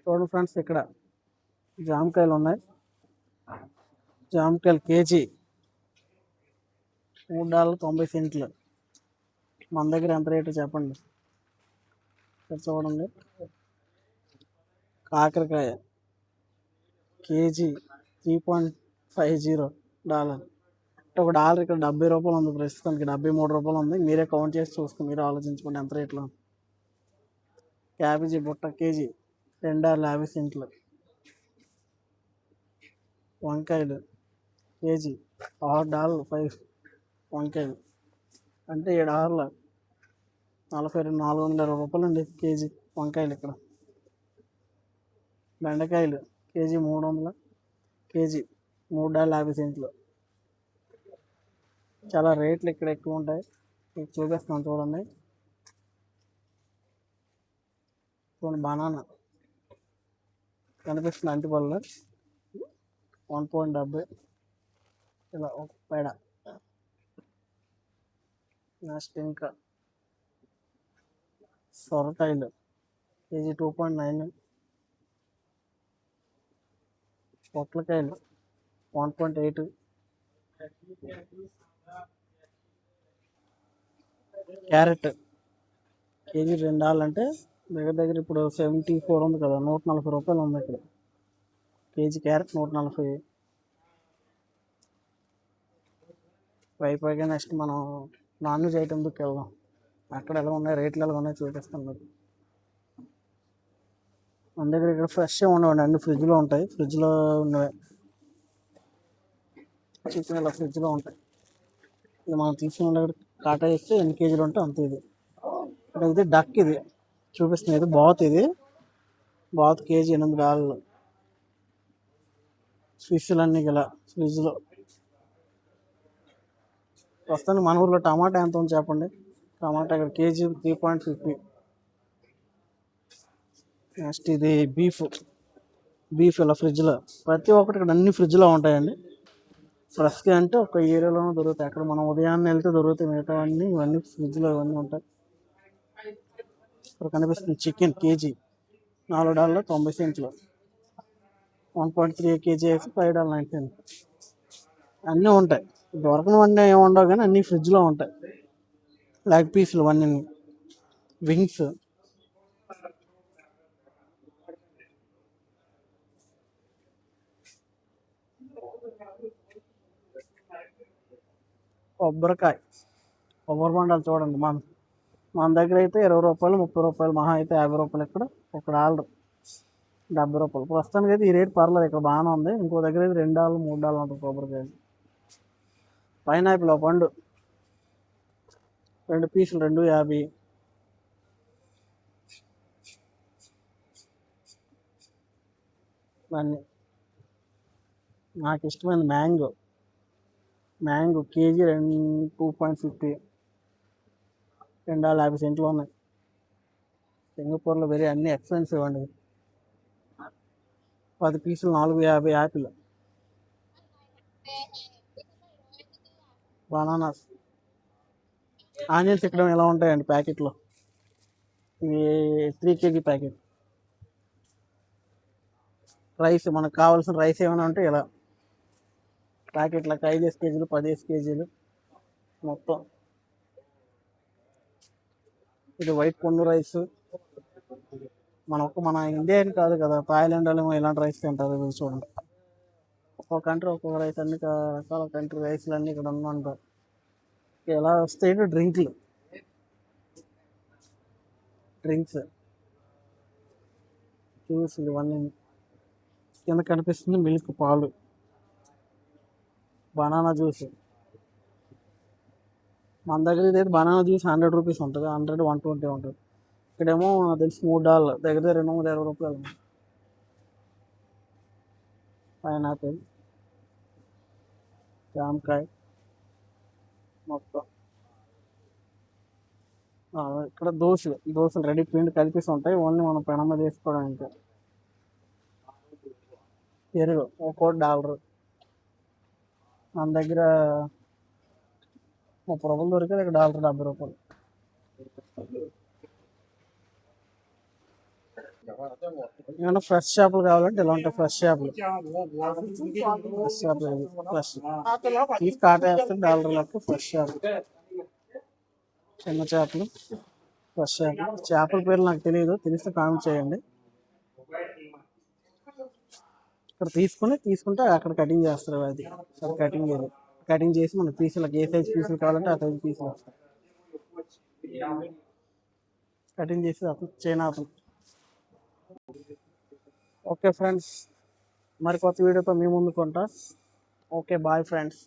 చూడండి ఫ్రెండ్స్, ఇక్కడ జామకాయలు ఉన్నాయి. జామకాయలు కేజీ $3.90. మన దగ్గర ఎంత రేటు చెప్పండి. ఇక్కడ చూడండి, కాకరకాయ కేజీ $3.50. ఒక డాలర్ ఇక్కడ $70 ఉంది, ప్రస్తుతానికి $73 ఉంది. మీరే కౌంట్ చేసి చూసుకుని మీరు ఆలోచించుకోండి ఎంత రేట్లో. క్యాబేజీ బుట్ట కేజీ $2.50. వంకాయలు కేజీ $6.05. వంకాయలు అంటే $7 420 అండి కేజీ వంకాయలు ఇక్కడ. బెండకాయలు కేజీ 300, కేజీ $3.50. చాలా రేట్లు ఇక్కడ ఎక్కువ ఉంటాయి. మీకు చూపిస్తున్నాను చూడండి. చూడండి, బనానా కనిపిస్తుంది అంటిపళ్ళు $1.70. ఇలా ఒక పేడ. నెక్స్ట్ ఇంకా సొరకాయలు కేజీ 2.9. పొట్లకాయలు 1.8. క్యారెట్ కేజీ $2 అంటే దగ్గర ఇప్పుడు 74 ఉంది కదా, $140 ఉంది ఇక్కడ. KG carrot 140. పైగా నెక్స్ట్ మనం నాన్ వెజ్ ఐటెంకి వెళ్దాం. అక్కడ ఎలా ఉన్నాయి రేట్లు, ఎలా ఉన్నాయి చూపిస్తాను మీకు. మన దగ్గర ఇక్కడ ఫ్రెష్గా ఉండవండి, అన్ని ఫ్రిడ్జ్లో ఉంటాయి. ఫ్రిడ్జ్లో ఉన్నవే చికెన్ ఇలా ఫ్రిడ్జ్లో ఉంటాయి. ఇది మనం తీసుకున్న దగ్గర కాటా వేస్తే ఎన్ని కేజీలు ఉంటే అంత. ఇది ఇది డక్, ఇది చూపిస్తుంది. ఇది బాత్, ఇది బాత్ కేజీ $8. ఫిష్లు అన్నీ ఇలా ఫ్రిడ్జ్లో. ప్రస్తుతానికి మన ఊర్లో టమాటా ఎంత ఉంది చెప్పండి. టమాటా ఇక్కడ కేజీ 3.50. నెక్స్ట్ ఇది బీఫ్ ఇలా ఫ్రిడ్జ్లో. ప్రతి ఒక్కటి ఇక్కడ అన్ని ఫ్రిడ్జ్లో ఉంటాయండి. ఫ్రెష్గా అంటే ఒక ఏరియాలోనే దొరుకుతాయి. అక్కడ మనం ఉదయాన్నే వెళ్తే దొరుకుతాయి, మిగతా ఇవన్నీ ఫ్రిడ్జ్లో ఇవన్నీ ఉంటాయి. ఇక్కడ కనిపిస్తుంది చికెన్ కేజీ $4.90. 1.3 కేజీ వేసి $5.90. అన్నీ ఉంటాయి. దొరకనివన్నీ ఏమి ఉండవు కానీ అన్నీ ఫ్రిడ్జ్లో ఉంటాయి. లెగ్ పీసులు అన్నీ, వింగ్స్. కొబ్బరి బొండాలు చూడండి. మన దగ్గర అయితే $20, $30, మహా అయితే $50. ఇక్కడ ఆర్డర్ $70. ప్రస్తుతానికి అయితే ఈ రేట్ పర్లేదు, ఇక్కడ బాగానే ఉంది. ఇంకో దగ్గర అయితే $2, $3 ఉంటుంది కొబ్బరికాయ. పైనాపిల్ పండు 2 పీసులు $2.50. అన్నీ. నాకు ఇష్టమైన మ్యాంగో కేజీ 2.50. $2.50 ఉన్నాయి. సింగపూర్లో వెరీ అన్నీ ఎక్స్పెన్సివ్ అండి. 10 పీసులు $4.50. యాపిల్. బనానాస్. ఆనియన్స్ ఇక్కడ ఎలా ఉంటాయండి ప్యాకెట్లో. ఇది 3 కేజీ ప్యాకెట్. రైస్, మనకు కావాల్సిన రైస్ ఏమైనా ఉంటే ఇలా ప్యాకెట్లకు 5 కేజీలు, 10 కేజీలు మొత్తం. ఇది వైట్ పొన్ను రైస్. మన ఇండియన్ కాదు కదా, థాయిలాండ్ వాళ్ళు ఇలాంటి రైస్ తింటారు. ఇది చూడండి, ఒక్కొక్క కంట్రీ ఒక్కొక్క రైస్. అన్ని రకాల కంట్రీ రైస్లు అన్నీ ఇక్కడ ఉంటారు. ఎలా వస్తాయి డ్రింక్స్, జ్యూస్లు ఇవన్నీ. కింద కనిపిస్తుంది మిల్క్, పాలు. Banana juice. మన దగ్గర అయితే బనానా జ్యూస్ ₹100 ఉంటుంది. 100, 120 ఉంటుంది. ఇక్కడేమో తెలిసి $3, దగ్గర $220. పైనాపిల్, జామకాయ మొత్తం. ఇక్కడ దోశలు రెడీ పిండి కలిపేసి ఉంటాయి. ఓన్లీ మనం పెనం మీద వేసుకోవడం. ఇంకా పెరుగు ఒక్కోటి $1. మన దగ్గర ₹30 దొరికేది, ఇక్కడ $70. ఏమన్నా ఫ్రెష్ చేపలు కావాలంటే ఇలా ఉంటాయి. ఫ్రెష్ చేపలు, ఫ్రెష్ చేపలు ఇవి. ఫ్రెష్ తీసి కాట వేస్తే $1 ఫ్రెష్ చేపలు, చిన్న చేపలు, ఫ్రెష్ చేపలు. చేపల పేర్లు నాకు తెలియదు, తెలిస్తే కామెంట్ చేయండి. ఇక్కడ తీసుకుంటే అక్కడ కటింగ్ చేస్తారు. అది కటింగ్ చేసి మన పీసులకు ఏ సైజ్ పీసులు కావాలంటే ఆ సైజ్ పీసులు వస్తాయి. కటింగ్ చేసి అప్పుడు చైనా. ఓకే ఫ్రెండ్స్, మరి కొత్త వీడియోతో మీ ముందుకు ఉంటా. Okay, bye friends.